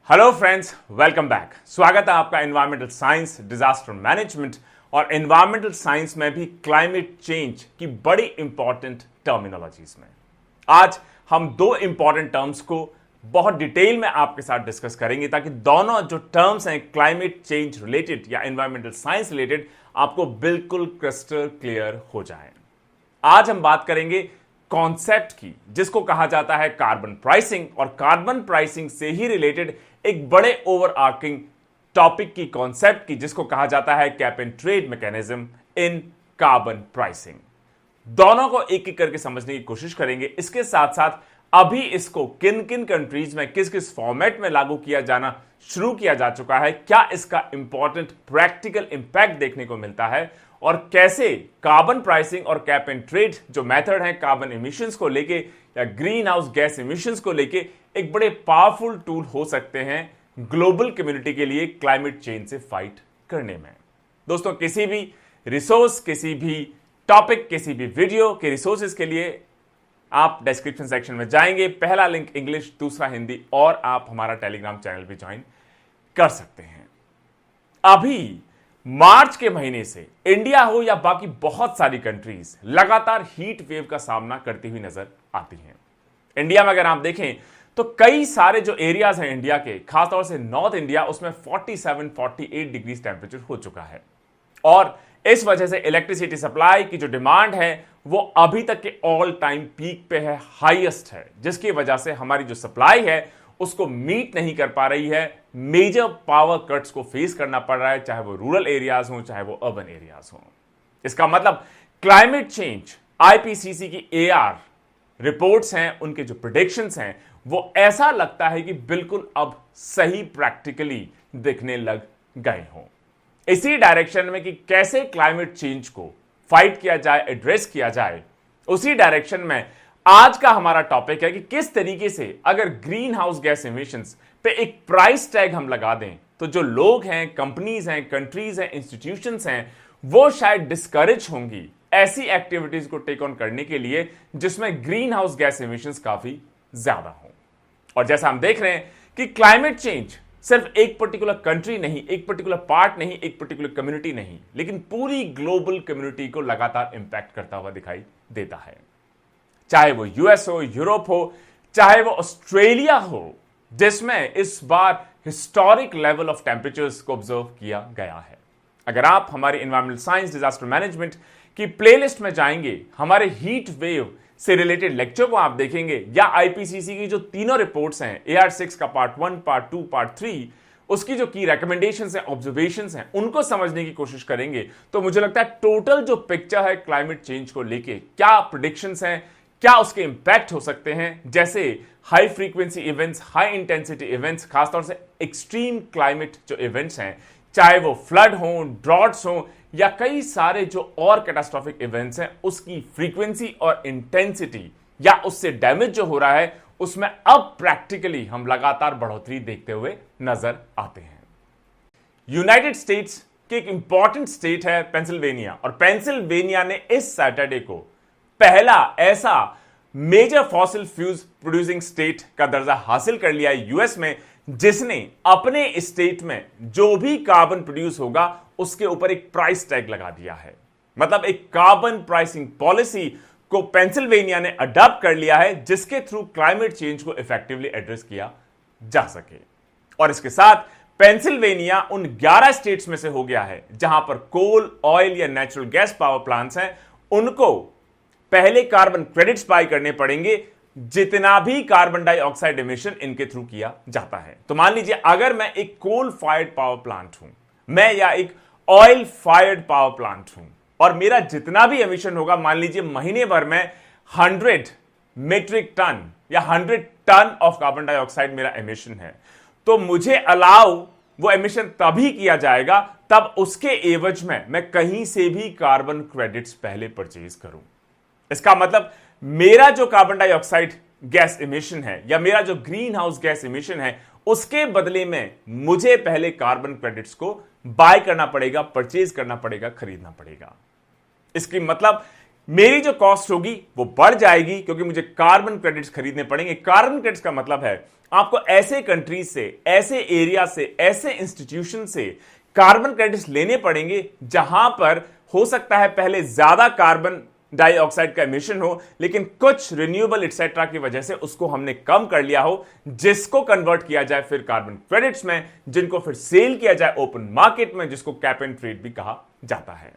Hello friends, welcome back. स्वागत है आपका एनवायरमेंटल साइंस, डिजास्टर मैनेजमेंट और एनवायरमेंटल साइंस में भी क्लाइमेट चेंज की बड़ी इंपॉर्टेंट टर्मिनोलॉजीज में। आज हम दो इंपॉर्टेंट टर्म्स को बहुत डिटेल में आपके साथ डिस्कस करेंगे ताकि दोनों जो टर्म्स हैं क्लाइमेट चेंज रिलेटेड या एनवायरमेंटल साइंस रिलेटेड आपको बिल्कुल क्रिस्टल क्लियर हो जाए। आज हम बात करेंगे कॉन्सेप्ट की जिसको कहा जाता है कार्बन प्राइसिंग, और कार्बन प्राइसिंग से ही रिलेटेड एक बड़े ओवर आर्किंग टॉपिक की कॉन्सेप्ट की जिसको कहा जाता है cap and trade mechanism in carbon pricing. दोनों को एक एक करके समझने की कोशिश करेंगे। इसके साथ साथ अभी इसको किन किन कंट्रीज में किस किस फॉर्मेट में लागू किया जाना शुरू किया जा चुका है, क्या इसका इंपॉर्टेंट प्रैक्टिकल इंपैक्ट देखने को मिलता है, और कैसे कार्बन प्राइसिंग और कैप एंड ट्रेड जो मेथड है कार्बन एमिशंस को लेके या ग्रीन हाउस गैस एमिशंस को लेके एक बड़े पावरफुल टूल हो सकते हैं ग्लोबल कम्युनिटी के लिए क्लाइमेट चेंज से फाइट करने में। दोस्तों, किसी भी रिसोर्स, किसी भी टॉपिक, किसी भी वीडियो के रिसोर्सेज के लिए आप डिस्क्रिप्शन सेक्शन में जाएंगे, पहला लिंक इंग्लिश, दूसरा हिंदी, और आप हमारा टेलीग्राम चैनल भी ज्वाइन कर सकते हैं। अभी मार्च के महीने से इंडिया हो या बाकी बहुत सारी कंट्रीज लगातार हीट वेव का सामना करती हुई नजर आती हैं। इंडिया में अगर आप देखें तो कई सारे जो एरियाज हैं इंडिया के, खासतौर से नॉर्थ इंडिया, उसमें 47-48 डिग्री टेम्परेचर हो चुका है, और इस वजह से इलेक्ट्रिसिटी सप्लाई की जो डिमांड है वो अभी तक के ऑल टाइम पीक पे है, हाईएस्ट है, जिसकी वजह से हमारी जो सप्लाई है उसको मीट नहीं कर पा रही है। मेजर पावर कट्स को फेस करना पड़ रहा है, चाहे वो रूरल एरियाज हो चाहे वो अर्बन एरियाज हो। इसका मतलब क्लाइमेट चेंज, आईपीसीसी की एआर रिपोर्ट्स हैं, उनके जो प्रेडिक्शंस हैं वो ऐसा लगता है कि बिल्कुल अब सही प्रैक्टिकली दिखने लग गए हों। इसी डायरेक्शन में कि कैसे क्लाइमेट चेंज को फाइट किया जाए, एड्रेस किया जाए, उसी डायरेक्शन में आज का हमारा टॉपिक है कि किस तरीके से अगर ग्रीन हाउस गैस एमिशंस पे एक प्राइस टैग हम लगा दें तो जो लोग हैं, कंपनीज हैं, कंट्रीज हैं, इंस्टीट्यूशंस हैं, वो शायद डिस्करेज होंगी ऐसी एक्टिविटीज को टेक ऑन करने के लिए जिसमें ग्रीन हाउस गैस एमिशंस काफी ज्यादा हों। और जैसा हम देख रहे हैं कि क्लाइमेट चेंज सिर्फ एक पर्टिकुलर कंट्री नहीं, एक पर्टिकुलर पार्ट नहीं, एक पर्टिकुलर कम्युनिटी नहीं, लेकिन पूरी ग्लोबल कम्युनिटी को लगातार इंपैक्ट करता हुआ दिखाई देता है। चाहे वो यूएस हो, यूरोप हो, चाहे वो ऑस्ट्रेलिया हो, जिसमें इस बार हिस्टोरिक लेवल ऑफ टेम्परेचर्स को ऑब्जर्व किया गया है। अगर आप हमारी एनवायरमेंटल साइंस, डिजास्टर मैनेजमेंट की प्लेलिस्ट में जाएंगे, हमारे हीट वेव से रिलेटेड लेक्चर को आप देखेंगे, या आईपीसीसी की जो तीनों रिपोर्ट्स हैं, AR6 का पार्ट 1, पार्ट 2, पार्ट 3, उसकी जो की रिकमेंडेशंस हैं, ऑब्जर्वेशंस हैं, उनको समझने की कोशिश करेंगे, तो मुझे लगता है टोटल जो पिक्चर है क्लाइमेट चेंज को लेके, क्या प्रेडिक्शंस हैं, क्या उसके इंपैक्ट हो सकते हैं, जैसे high frequency events, high intensity events, खासतौर से एक्सट्रीम क्लाइमेट जो इवेंट्स हैं, चाहे वो फ्लड हो, ड्रॉट्स हो, या कई सारे जो और कैटास्ट्रॉफिक इवेंट्स हैं, उसकी फ्रीक्वेंसी और इंटेंसिटी या उससे डैमेज जो हो रहा है उसमें अब प्रैक्टिकली हम लगातार बढ़ोतरी देखते हुए नजर आते हैं। यूनाइटेड स्टेट्स के एक इंपॉर्टेंट स्टेट है पेंसिल्वेनिया, और पेंसिल्वेनिया ने इस सैटरडे को पहला ऐसा major fossil fuels producing state का दर्जा हासिल कर लिया है यूएस में, जिसने अपने स्टेट में जो भी कार्बन प्रोड्यूस होगा उसके ऊपर एक प्राइस टैग लगा दिया है। मतलब एक कार्बन प्राइसिंग पॉलिसी को पेंसिल्वेनिया ने अडॉप्ट कर लिया है, जिसके थ्रू क्लाइमेट चेंज को इफेक्टिवली एड्रेस किया जा सके। और इसके साथ पेंसिल्वेनिया उन 11 स्टेट्स में से हो गया है जहां पर कोल, ऑयल या नेचुरल गैस पावर प्लांट्स हैं, उनको पहले कार्बन क्रेडिट्स बाय करने पड़ेंगे जितना भी कार्बन डाइऑक्साइड एमिशन इनके थ्रू किया जाता है। तो मान लीजिए अगर मैं एक कोल फायर्ड पावर प्लांट हूं, मैं, या एक ऑयल फायर्ड पावर प्लांट हूं, और मेरा जितना भी एमिशन होगा, मान लीजिए महीने भर में 100 मेट्रिक टन या 100 टन ऑफ कार्बन डाइऑक्साइड मेरा एमिशन है, तो मुझे अलाउ वो एमिशन तभी किया जाएगा तब उसके एवज में मैं कहीं से भी कार्बन क्रेडिट्स पहले परचेज करूं। इसका मतलब मेरा जो कार्बन डाइऑक्साइड गैस एमिशन है या मेरा जो ग्रीन हाउस गैस एमिशन है, उसके बदले में मुझे पहले कार्बन क्रेडिट्स को बाय करना पड़ेगा, परचेज करना पड़ेगा, खरीदना पड़ेगा। इसकी मतलब मेरी जो कॉस्ट होगी वो बढ़ जाएगी क्योंकि मुझे कार्बन क्रेडिट्स खरीदने पड़ेंगे। कार्बन क्रेडिट्स का मतलब है आपको ऐसे कंट्रीज से, ऐसे एरिया से, ऐसे इंस्टीट्यूशन से कार्बन क्रेडिट्स लेने पड़ेंगे जहां पर हो सकता है पहले ज्यादा कार्बन डाइऑक्साइड का एमिशन हो, लेकिन कुछ रिन्यूएबल एक्सेट्रा की वजह से उसको हमने कम कर लिया हो, जिसको कन्वर्ट किया जाए फिर कार्बन क्रेडिट्स में, जिनको फिर सेल किया जाए ओपन मार्केट में, जिसको कैप एंड ट्रेड भी कहा जाता है।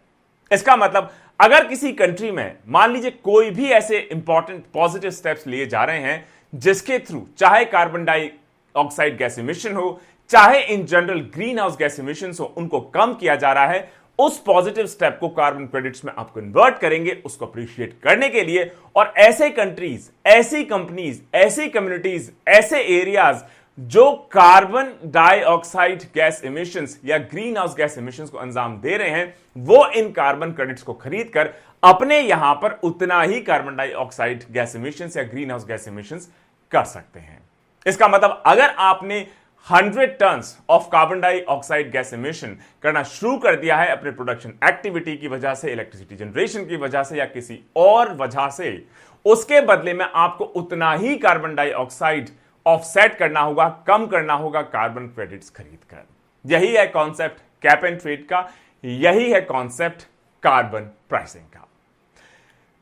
इसका मतलब अगर किसी कंट्री में मान लीजिए कोई भी ऐसे इंपॉर्टेंट पॉजिटिव स्टेप्स लिए जा रहे हैं जिसके थ्रू चाहे कार्बन डाइऑक्साइड गैस इमिशन हो, चाहे in general green house gas emission हो, उनको कम किया जा रहा है, उस पॉजिटिव स्टेप को कार्बन क्रेडिट्स में आप कन्वर्ट करेंगे उसको अप्रिशिएट करने के लिए। और ऐसे कंट्रीज, ऐसी कंपनीज, ऐसी कम्युनिटीज, ऐसे एरियाज जो कार्बन डाइऑक्साइड गैस इमिशंस या ग्रीन हाउस गैस इमिशंस को अंजाम दे रहे हैं, वो इन कार्बन क्रेडिट्स को खरीदकर अपने यहां पर उतना ही कार्बन डाइऑक्साइड गैस इमिशंस या ग्रीन हाउस गैस इमिशंस कर सकते हैं। इसका मतलब अगर आपने 100 tons of carbon dioxide gas emission करना शुरू कर दिया है अपने प्रोडक्शन एक्टिविटी की वजह से, इलेक्ट्रिसिटी जनरेशन की वजह से या किसी और वजह से, उसके बदले में आपको उतना ही कार्बन डाइऑक्साइड ऑफसेट करना होगा, कम करना होगा कार्बन क्रेडिट्स खरीदकर। यही है कॉन्सेप्ट कैप एंड ट्रेड का, यही है कॉन्सेप्ट कार्बन प्राइसिंग का।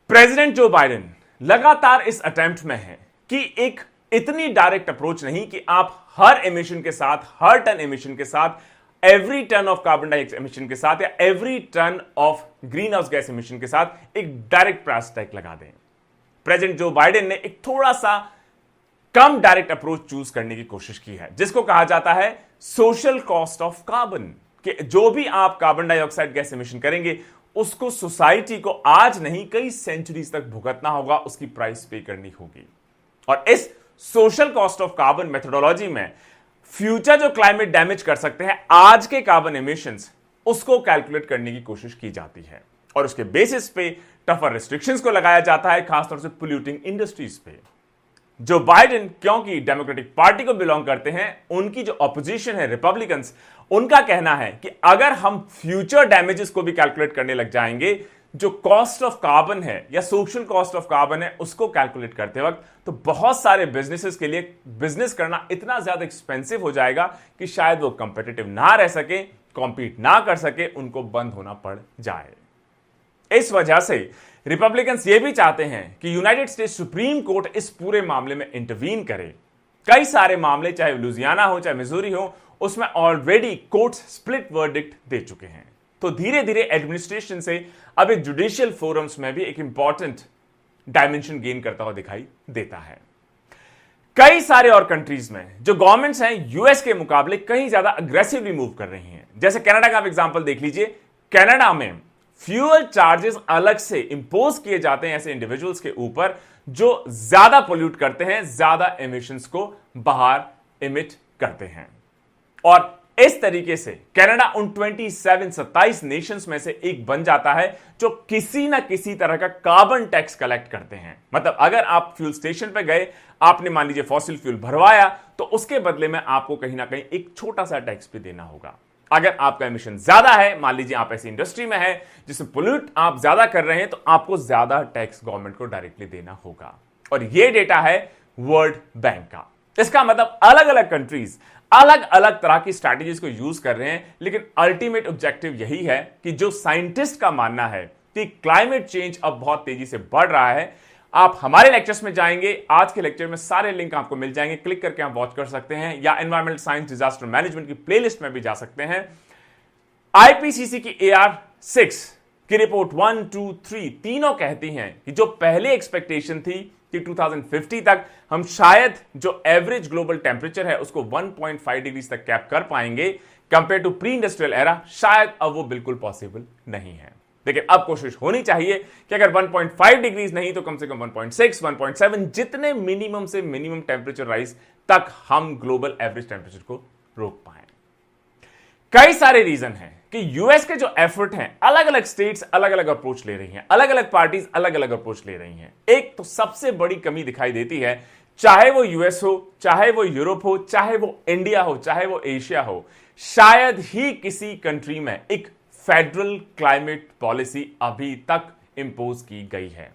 प्रेसिडेंट जो बाइडेन लगातार इस अटेम्प्ट में है कि एक इतनी डायरेक्ट अप्रोच नहीं कि आप हर एमिशन के साथ, हर टन एमिशन के साथ, every ton of carbon dioxide emission के साथ या every ton of green house gas emission के साथ एक डायरेक्ट प्राइस टैग लगा दें। प्रेसिडेंट जो बाइडेन ने एक थोड़ा सा कम डायरेक्ट अप्रोच चूज करने की कोशिश की है, जिसको कहा जाता है सोशल कॉस्ट ऑफ कार्बन, कि जो भी आप कार्बन डाइऑक्साइड गैस एमिशन करेंगे उसको सोसाइटी को आज नहीं कई सेंचुरीज तक भुगतना होगा, उसकी प्राइस पे करनी होगी। और इस social cost of carbon methodology में फ्यूचर जो क्लाइमेट डैमेज कर सकते हैं आज के कार्बन एमिशंस, उसको कैलकुलेट करने की कोशिश की जाती है और उसके बेसिस पे टफर रिस्ट्रिक्शंस को लगाया जाता है, खासतौर से पोल्यूटिंग इंडस्ट्रीज पे। जो बाइडेन क्योंकि डेमोक्रेटिक पार्टी को बिलोंग करते हैं, उनकी जो ऑपोजिशन है रिपब्लिकन्स, उनका कहना है कि अगर हम फ्यूचर डैमेजेस को भी कैलकुलेट करने लग जाएंगे, जो कॉस्ट ऑफ कार्बन है या सोशल कॉस्ट ऑफ कार्बन है उसको कैलकुलेट करते वक्त, तो बहुत सारे बिजनेसेस के लिए बिजनेस करना इतना ज्यादा एक्सपेंसिव हो जाएगा कि शायद वो कंपेटिटिव ना रह सके, कॉम्पीट ना कर सके, उनको बंद होना पड़ जाए। इस वजह से रिपब्लिकन्स ये भी चाहते हैं कि यूनाइटेड स्टेट्स सुप्रीम कोर्ट इस पूरे मामले में इंटरवीन करे। कई सारे मामले, चाहे लुजियाना हो चाहे मिजूरी हो, उसमें ऑलरेडी कोर्ट स्प्लिट वर्डिक्ट दे चुके हैं। तो धीरे धीरे एडमिनिस्ट्रेशन से अब एक जुडिशियल फोरम्स में भी एक इंपॉर्टेंट डायमेंशन गेन करता हुआ दिखाई देता है। कई सारे और कंट्रीज में जो गवर्नमेंट्स हैं यूएस के मुकाबले कहीं ज्यादा अग्रेसिवली मूव कर रही हैं। जैसे कनाडा का आप एग्जांपल देख लीजिए। कनाडा में फ्यूल चार्जेस अलग से इंपोज किए जाते हैं ऐसे इंडिविजुअल्स के ऊपर जो ज्यादा पोल्यूट करते हैं, ज्यादा एमिशंस को बाहर इमिट करते हैं। और इस तरीके से कनाडा उन 27 नेशंस में से एक बन जाता है जो किसी ना किसी तरह का कार्बन टैक्स कलेक्ट करते हैं। मतलब अगर आप फ्यूल स्टेशन पर गए, आपने मान लीजिए फॉसिल फ्यूल भरवाया, तो उसके बदले में आपको कहीं ना कहीं एक छोटा सा टैक्स भी देना होगा। अगर आपका एमिशन ज्यादा है, मान लीजिए आप ऐसी इंडस्ट्री में है जिसमें पोल्यूट आप ज्यादा कर रहे हैं, तो आपको ज्यादा टैक्स गवर्नमेंट को डायरेक्टली देना होगा। और यह डेटा है वर्ल्ड बैंक का। इसका मतलब अलग अलग कंट्रीज अलग अलग तरह की स्ट्रैटेजीज को यूज कर रहे हैं, लेकिन अल्टीमेट ऑब्जेक्टिव यही है कि जो साइंटिस्ट का मानना है कि क्लाइमेट चेंज अब बहुत तेजी से बढ़ रहा है। आप हमारे लेक्चर्स में जाएंगे, आज के लेक्चर में सारे लिंक आपको मिल जाएंगे, क्लिक करके आप वॉच कर सकते हैं, या एनवायरमेंटल साइंस डिजास्टर मैनेजमेंट की प्लेलिस्ट में भी जा सकते हैं। आईपीसीसी की AR6 की रिपोर्ट 1, 2, 3 तीनों कहती हैं कि जो पहले एक्सपेक्टेशन थी कि 2050 तक हम शायद जो एवरेज ग्लोबल टेम्परेचर है उसको 1.5 डिग्री तक कैप कर पाएंगे compare to pre industrial era, शायद अब वो बिल्कुल पॉसिबल नहीं है। लेकिन अब कोशिश होनी चाहिए कि अगर 1.5 डिग्रीज नहीं तो कम से कम 1.6, 1.7 जितने मिनिमम से मिनिमम टेम्परेचर राइज तक हम ग्लोबल एवरेज टेम्परेचर को रोक पाए। कई सारे रीजन हैं कि यूएस के जो एफर्ट हैं, अलग अलग स्टेट्स अलग अलग अप्रोच ले रही हैं, अलग अलग पार्टीज अलग अलग अप्रोच ले रही हैं। एक तो सबसे बड़ी कमी दिखाई देती है, चाहे वो यूएस हो, चाहे वो यूरोप हो, चाहे वो इंडिया हो, चाहे वो एशिया हो, शायद ही किसी कंट्री में एक फेडरल क्लाइमेट पॉलिसी अभी तक इंपोज की गई है।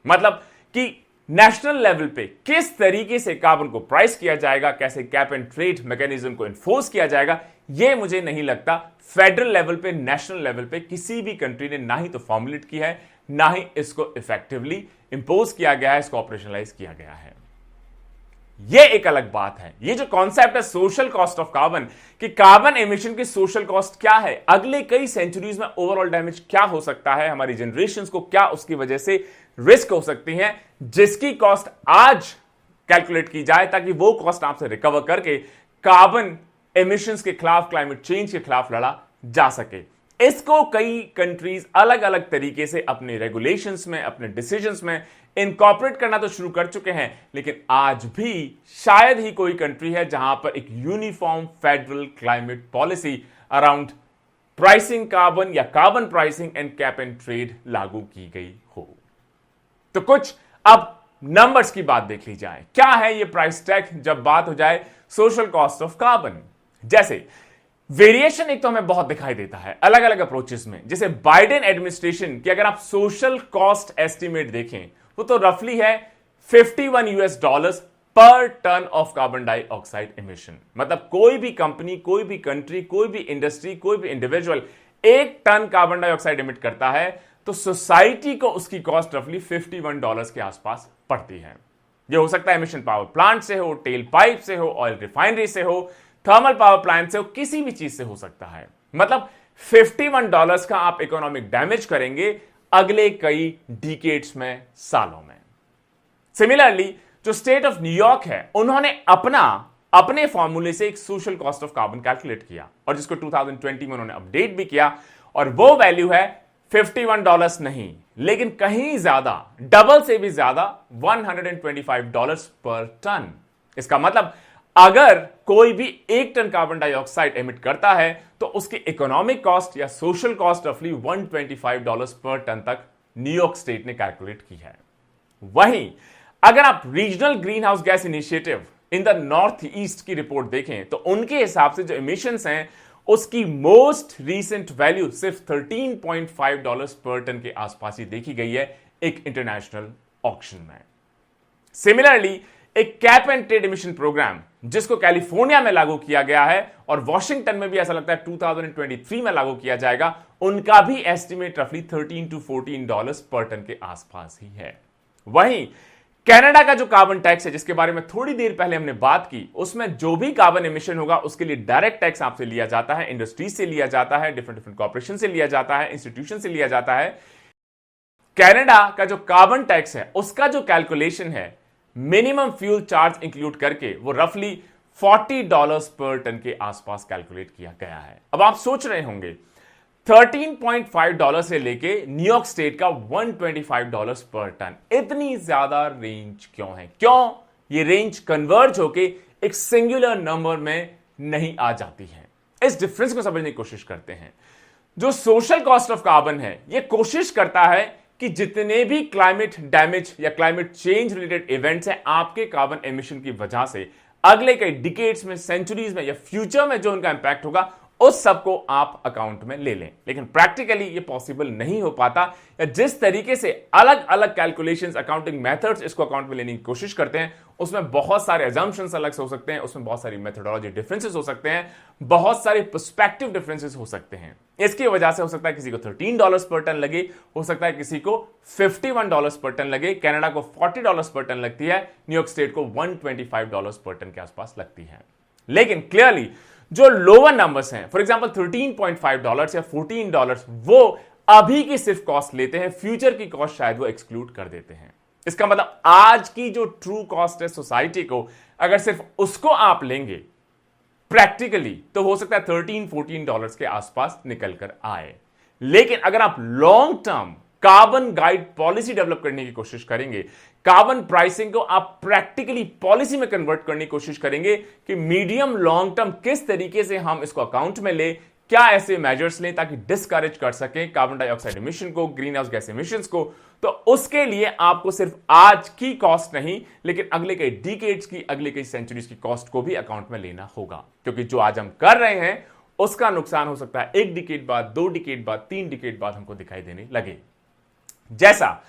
मतलब कि नेशनल लेवल पे किस तरीके से कार्बन को प्राइस किया जाएगा, कैसे कैप एंड ट्रेड मैकेनिज्म को इन्फोर्स किया जाएगा, यह मुझे नहीं लगता फेडरल लेवल पे, नेशनल लेवल पे किसी भी कंट्री ने ना ही तो फॉर्मुलेट किया है, ना ही इसको इफेक्टिवली इंपोज किया गया है, इसको ऑपरेशनलाइज किया गया है। यह एक अलग बात है। यह जो कॉन्सेप्ट है सोशल कॉस्ट ऑफ कार्बन, कि कार्बन एमिशन की सोशल कॉस्ट क्या है, अगले कई सेंचुरीज में ओवरऑल डैमेज क्या हो सकता है, हमारी जनरेशंस को क्या उसकी वजह से रिस्क हो सकती है, जिसकी कॉस्ट आज कैलकुलेट की जाए ताकि वो कॉस्ट आपसे रिकवर करके कार्बन एमिशंस के खिलाफ, क्लाइमेट चेंज के खिलाफ लड़ा जा सके। इसको कई कंट्रीज अलग अलग तरीके से अपने रेगुलेशंस में, अपने डिसीजंस में इनकॉर्पोरेट करना तो शुरू कर चुके हैं, लेकिन आज भी शायद ही कोई कंट्री है जहां पर एक uniform federal climate policy around pricing carbon या carbon pricing and cap and trade लागू की गई हो। तो कुछ अब नंबर्स की बात देख ली जाए। क्या है ये प्राइस टैग जब बात हो जाए सोशल कॉस्ट ऑफ कार्बन? जैसे वेरिएशन एक तो हमें बहुत दिखाई देता है अलग अलग अप्रोचेस में। जैसे बाइडेन एडमिनिस्ट्रेशन की अगर आप सोशल कॉस्ट एस्टिमेट देखें, वो तो रफली है $51 per ton of carbon dioxide emission. मतलब कोई भी कंपनी, कोई भी कंट्री, कोई भी इंडस्ट्री, कोई भी individual 1 ton carbon dioxide emit करता है तो सोसाइटी को उसकी कॉस्ट रफली $51 के आसपास पड़ती है। यह हो सकता है एमिशन पावर प्लांट से हो, टेल पाइप से हो, ऑयल रिफाइनरी से हो, थर्मल पावर प्लांट से हो, किसी भी चीज से हो सकता है। मतलब $51 का आप इकोनॉमिक डैमेज करेंगे अगले कई डिकेड्स में, सालों में। सिमिलरली जो स्टेट ऑफ न्यूयॉर्क है, उन्होंने अपने फॉर्मूले से एक social cost of carbon calculate किया और जिसको 2020 में उन्होंने अपडेट भी किया, और वो वैल्यू है $51 नहीं, लेकिन कहीं ज्यादा, डबल से भी ज्यादा, $125 पर टन। इसका मतलब अगर कोई भी 1 टन कार्बन डाइऑक्साइड एमिट करता है तो उसकी इकोनॉमिक कॉस्ट या सोशल कॉस्ट रफली $125 पर टन तक न्यूयॉर्क स्टेट ने कैलकुलेट की है। वहीं अगर आप regional green house gas initiative in the north east की रिपोर्ट देखें तो उनके हिसाब से जो इमिशंस हैं उसकी मोस्ट रीसेंट वैल्यू सिर्फ $13.5 पर टन के आसपास ही देखी गई है एक इंटरनेशनल ऑक्शन में। सिमिलरली एक cap and trade emission programme जिसको कैलिफोर्निया में लागू किया गया है और वॉशिंगटन में भी ऐसा लगता है 2023 में लागू किया जाएगा, उनका भी एस्टिमेट रफली $13 to $14 पर टन के आसपास ही है। वहीं कनाडा का जो कार्बन टैक्स है, जिसके बारे में थोड़ी देर पहले हमने बात की, उसमें जो भी कार्बन एमिशन होगा उसके लिए डायरेक्ट टैक्स आपसे लिया जाता है, इंडस्ट्रीज से लिया जाता है, डिफरेंट कॉर्पोरेशन से लिया जाता है, इंस्टीट्यूशन से लिया जाता है। कनाडा का जो कार्बन टैक्स है उसका जो कैलकुलेशन है मिनिमम फ्यूल चार्ज इंक्लूड करके, वो रफली $40 पर टन के आसपास कैलकुलेट किया गया है। अब आप सोच रहे होंगे $13.5 से लेके न्यूयॉर्क स्टेट का $125 पर टन, इतनी ज्यादा रेंज क्यों है? क्यों ये रेंज कन्वर्ज होके एक सिंगुलर नंबर में नहीं आ जाती है? इस डिफरेंस को समझने की कोशिश करते हैं। जो सोशल कॉस्ट ऑफ कार्बन है, ये कोशिश करता है कि जितने भी क्लाइमेट डैमेज या क्लाइमेट चेंज रिलेटेड इवेंट्स हैं आपके कार्बन एमिशन की वजह से, अगले कई डिकेड्स में, सेंचुरीज में या फ्यूचर में जो उनका इंपैक्ट होगा उस सबको आप अकाउंट में ले लें। लेकिन प्रैक्टिकली ये पॉसिबल नहीं हो पाता, या जिस तरीके से अलग अलग कैलकुलेशंस, अकाउंटिंग मेथड्स इसको अकाउंट में लेने की कोशिश करते हैं, उसमें बहुत सारे अजम्पशंस अलग से हो सकते हैं, उसमें बहुत सारी मेथोडोलॉजी डिफरेंसेस हो सकते हैं, बहुत सारे पर्सपेक्टिव डिफरेंसेस हो सकते हैं। इसकी वजह से हो सकता है किसी को $13 पर टन लगे, हो सकता है किसी को $51 पर टन लगे, कनाडा को $40 पर टन लगती है, न्यूयॉर्क स्टेट को $125 पर टन के आसपास लगती है। लेकिन क्लियरली जो लोअर नंबर्स हैं, फॉर एग्जांपल $13.5 या $14, वो अभी की सिर्फ कॉस्ट लेते हैं, फ्यूचर की कॉस्ट शायद वो एक्सक्लूड कर देते हैं। इसका मतलब आज की जो ट्रू कॉस्ट है सोसाइटी को, अगर सिर्फ उसको आप लेंगे प्रैक्टिकली, तो हो सकता है $13-14 के आसपास निकल कर आए। लेकिन अगर आप long term carbon guide policy develop करने की कोशिश करेंगे, कार्बन प्राइसिंग को आप प्रैक्टिकली पॉलिसी में कन्वर्ट करने की कोशिश करेंगे कि मीडियम लॉन्ग टर्म किस तरीके से हम इसको अकाउंट में ले, क्या ऐसे मेजर्स लें ताकि डिस्करेज कर सकें कार्बन डाइऑक्साइड एमिशन को, ग्रीन हाउस गैस एमिशंस को, तो उसके लिए आपको सिर्फ आज की कॉस्ट नहीं, लेकिन अगले कई डिकेड्स की, अगले कई सेंचुरीज की कॉस्ट को भी अकाउंट में लेना होगा। क्योंकि जो आज हम कर रहे हैं उसका नुकसान हो सकता है 1 डिकेड बाद, 2 डिकेड बाद, 3 डिकेड बाद हमको दिखाई देने लगे। जैसा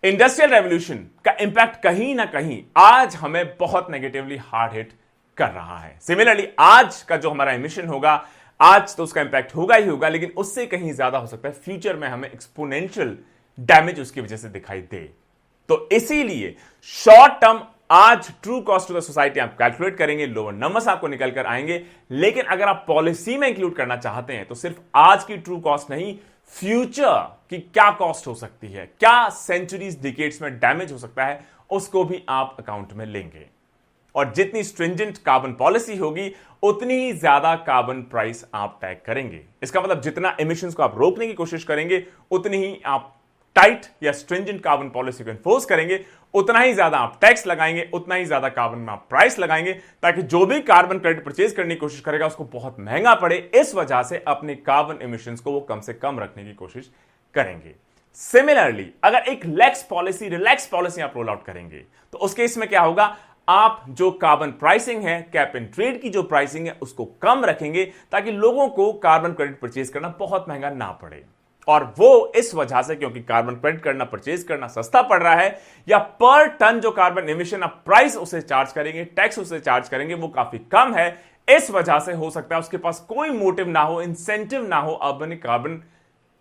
इंडस्ट्रियल रेवोल्यूशन का इंपैक्ट कहीं ना कहीं आज हमें बहुत नेगेटिवली हार्ड हिट कर रहा है, सिमिलरली आज का जो हमारा एमिशन होगा, आज तो उसका इंपैक्ट होगा ही होगा, लेकिन उससे कहीं ज्यादा हो सकता है फ्यूचर में हमें एक्सपोनेंशियल डैमेज उसकी वजह से दिखाई दे। तो इसीलिए शॉर्ट टर्म आज true cost to the society आप कैलकुलेट करेंगे, लोअर नंबर्स आपको निकल कर आएंगे, लेकिन अगर आप पॉलिसी में इंक्लूड करना चाहते हैं तो सिर्फ आज की ट्रू कॉस्ट नहीं, फ्यूचर की क्या कॉस्ट हो सकती है, क्या सेंचुरीज डिकेड्स में डैमेज हो सकता है, उसको भी आप अकाउंट में लेंगे। और जितनी स्ट्रिंजेंट कार्बन पॉलिसी होगी उतनी ही ज्यादा कार्बन प्राइस आप तय करेंगे। इसका मतलब जितना एमिशंस को आप रोकने की कोशिश करेंगे उतनी ही आप टाइट या स्ट्रिंजेंट कार्बन पॉलिसी को एनफोर्स करेंगे, उतना ही ज्यादा आप टैक्स लगाएंगे, उतना ही ज्यादा कार्बन में आप प्राइस लगाएंगे, ताकि जो भी कार्बन क्रेडिट परचेज करने की कोशिश करेगा उसको बहुत महंगा पड़े। इस वजह से अपने कार्बन एमिशंस को वो कम से कम रखने की कोशिश करेंगे। सिमिलरली अगर एक रिलैक्स पॉलिसी आप रोल आउट करेंगे तो उस केस में क्या होगा, आप जो कार्बन प्राइसिंग है, कैप एंड ट्रेड की जो प्राइसिंग है, उसको कम रखेंगे ताकि लोगों को कार्बन क्रेडिट परचेज करना बहुत महंगा ना पड़े। और वो इस वजह से, क्योंकि कार्बन क्रेडिट करना, परचेज करना सस्ता पड़ रहा है, या पर टन जो कार्बन एमिशन आप प्राइस उसे चार्ज करेंगे, टैक्स उसे चार्ज करेंगे, वो काफी कम है। इस वजह से हो सकता है उसके पास कोई मोटिव ना हो, इंसेंटिव ना हो अपने कार्बन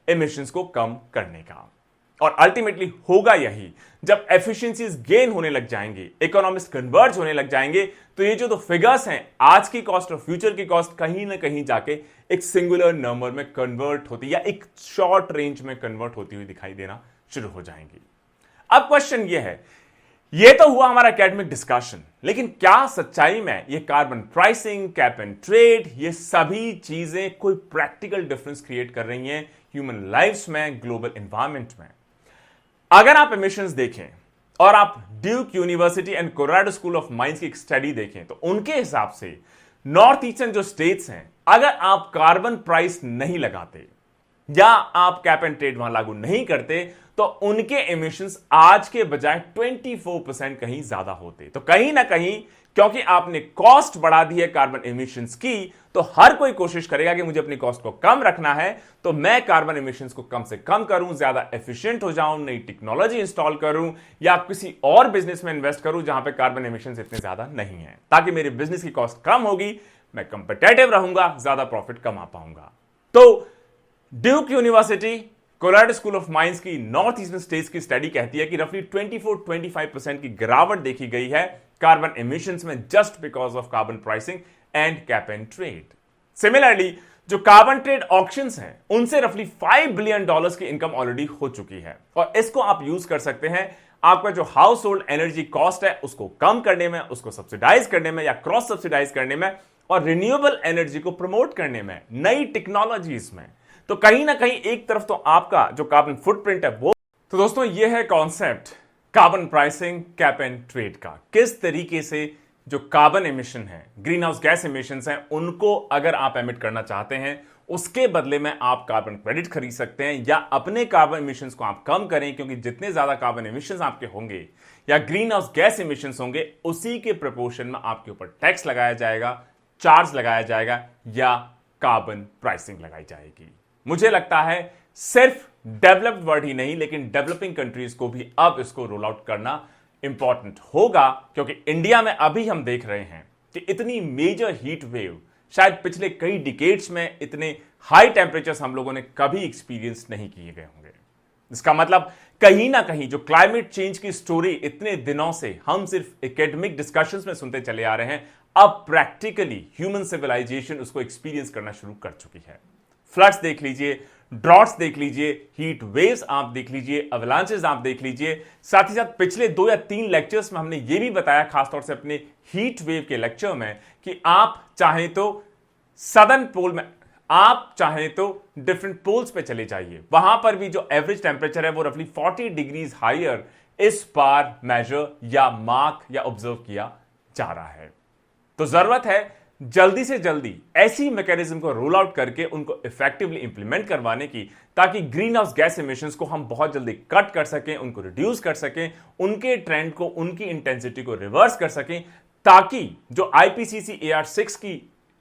एमिशंस को कम करने का। और अल्टीमेटली होगा यही, जब एफिशिएंसीज गेन होने लग जाएंगे, इकोनॉमिक्स कन्वर्ज होने लग जाएंगे, तो ये जो फिगर्स हैं, आज की कॉस्ट और फ्यूचर की कॉस्ट कहीं ना कहीं जाके एक सिंगुलर नंबर में कन्वर्ट होती या एक शॉर्ट रेंज में कन्वर्ट होती हुई दिखाई देना शुरू हो जाएंगी। अब क्वेश्चन ये है, ये तो हुआ हमारा एकेडमिक डिस्कशन, लेकिन क्या सच्चाई में ये carbon pricing, cap and trade, ये सभी चीजें कोई प्रैक्टिकल डिफरेंस क्रिएट कर रही हैं ह्यूमन लाइफ्स में, ग्लोबल एनवायरमेंट में? अगर आप एमिशंस देखें और आप Duke university and Colorado school of mines की एक स्टडी देखें, तो उनके हिसाब से नॉर्थ ईस्टर्न जो स्टेट्स हैं, अगर आप कार्बन प्राइस नहीं लगाते या आप कैप एंड ट्रेड वहां लागू नहीं करते, तो उनके एमिशंस आज के बजाय 24% कहीं ज्यादा होते। तो कहीं ना कहीं क्योंकि आपने कॉस्ट बढ़ा दी है कार्बन एमिशंस की, तो हर कोई कोशिश करेगा कि मुझे अपनी कॉस्ट को कम रखना है, तो मैं कार्बन एमिशंस को कम से कम करूं, ज्यादा एफिशिएंट हो जाऊं, नई टेक्नोलॉजी इंस्टॉल करूं या किसी और बिजनेस में इन्वेस्ट करूं जहां पे कार्बन एमिशंस इतने ज्यादा नहीं है, ताकि मेरे बिजनेस की कॉस्ट कम होगी, मैं कंपेटिटिव रहूंगा, ज्यादा प्रॉफिट कमा पाऊंगा। तो Duke university, Colorado school of mines की नॉर्थ ईस्टर्न स्टेट्स की स्टडी कहती है कि रफली 24-25% की गिरावट देखी गई है कार्बन एमिशंस में, just because of carbon pricing and cap and trade. Similarly जो कार्बन ट्रेड ऑक्शंस हैं, उनसे रफली $5 बिलियन की इनकम ऑलरेडी हो चुकी है, और इसको आप यूज कर सकते हैं आपका जो हाउस होल्ड एनर्जी कॉस्ट है उसको कम करने में, उसको सब्सिडाइज करने में या क्रॉस सब्सिडाइज करने में, और रिन्यूएबल एनर्जी को प्रमोट करने में, नई टेक्नोलॉजीज में। तो कहीं ना कहीं एक तरफ तो आपका जो कार्बन फुटप्रिंट है वो, तो दोस्तों ये है concept carbon pricing, cap and trade का। किस तरीके से जो कार्बन एमिशन है, ग्रीन हाउस गैस एमिशन हैं, उनको अगर आप एमिट करना चाहते हैं, उसके बदले में आप कार्बन क्रेडिट खरीद सकते हैं या अपने कार्बन एमिशंस को आप कम करें, क्योंकि जितने ज्यादा कार्बन एमिशंस आपके होंगे या ग्रीन हाउस गैस एमिशंस होंगे, उसी के प्रोपोर्शन में आपके ऊपर टैक्स लगाया जाएगा, चार्ज लगाया जाएगा या कार्बन प्राइसिंग लगाई जाएगी। मुझे लगता है सिर्फ डेवलप्ड वर्ल्ड ही नहीं, लेकिन डेवलपिंग कंट्रीज को भी अब इसको रोल आउट करना इंपॉर्टेंट होगा, क्योंकि इंडिया में अभी हम देख रहे हैं कि इतनी मेजर हीट वेव शायद पिछले कई डिकेड्स में इतने हाई टेम्परेचर्स हम लोगों ने कभी एक्सपीरियंस नहीं किए गए होंगे। इसका मतलब कहीं ना कहीं जो क्लाइमेट चेंज की स्टोरी इतने दिनों से हम सिर्फ एकेडमिक डिस्कशंस में सुनते चले आ रहे हैं, अब प्रैक्टिकली ह्यूमन सिविलाइजेशन उसको एक्सपीरियंस करना शुरू कर चुकी है। फ्लड्स देख लीजिए, ड्रॉट्स देख लीजिए, हीट वेव्स आप देख लीजिए, अवलांचेस आप देख लीजिए। साथ ही साथ पिछले 2 या 3 लेक्चर्स में हमने ये भी बताया, खासतौर से अपने हीट वेव के लेक्चर में, कि आप चाहें तो सदर्न पोल में, आप चाहें तो डिफरेंट पोल्स पे चले जाइए, वहां पर भी जो एवरेज टेम्परेचर है वो रफली 40 डिग्रीज हायर इस बार मेजर या मार्क या ऑब्जर्व किया जा रहा है। तो जरूरत है जल्दी से जल्दी ऐसी मैकेनिज्म को रोल आउट करके उनको इफेक्टिवली इंप्लीमेंट करवाने की, ताकि ग्रीन हाउस गैस एमिशंस को हम बहुत जल्दी कट कर सकें, उनको रिड्यूस कर सकें, उनके ट्रेंड को, उनकी इंटेंसिटी को रिवर्स कर सकें, ताकि जो आईपीसीसी AR6 की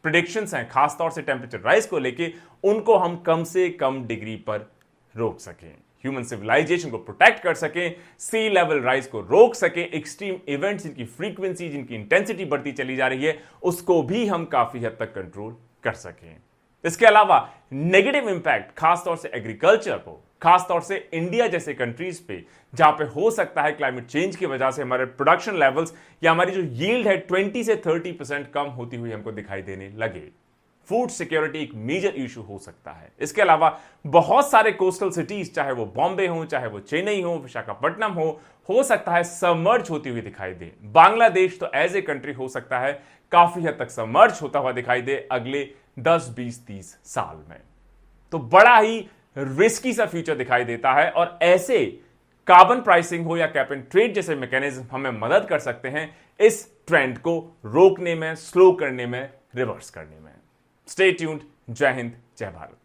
प्रेडिक्शंस हैं, खासतौर से टेम्परेचर राइज को लेके, उनको हम कम से कम डिग्री पर रोक सकें। ह्यूमन सिविलाइजेशन को प्रोटेक्ट कर सकें, सी लेवल राइज को रोक सकें, एक्सट्रीम इवेंट्स जिनकी फ्रीक्वेंसी, जिनकी इंटेंसिटी बढ़ती चली जा रही है, उसको भी हम काफी हद तक कंट्रोल कर सकें। इसके अलावा नेगेटिव इंपैक्ट खासतौर से एग्रीकल्चर को, खासतौर से इंडिया जैसे कंट्रीज पे जहां पे हो सकता है क्लाइमेट चेंज की वजह से हमारे प्रोडक्शन लेवल्स या हमारी जो यील्ड है 20 से 30% कम होती हुई हमको दिखाई देने लगे। फूड सिक्योरिटी एक मेजर इशू हो सकता है। इसके बहुत सारे कोस्टल सिटीज, चाहे वो बॉम्बे हो, चाहे वो चेन्नई हो, विशाखापट्टनम हो सकता है सबमर्ज होती हुई दिखाई दे। बांग्लादेश तो एज ए कंट्री हो सकता है काफी हद तक सबमर्ज होता हुआ दिखाई दे अगले 10, 20, 30 साल में। तो बड़ा ही रिस्की सा फ्यूचर दिखाई देता है और ऐसे कार्बन प्राइसिंग हो या कैप एंड ट्रेड जैसे मैकेनिज्म हमें मदद कर सकते हैं इस ट्रेंड को रोकने में, स्लो करने में, रिवर्स करने में। Stay tuned. जय हिंद, जय भारत।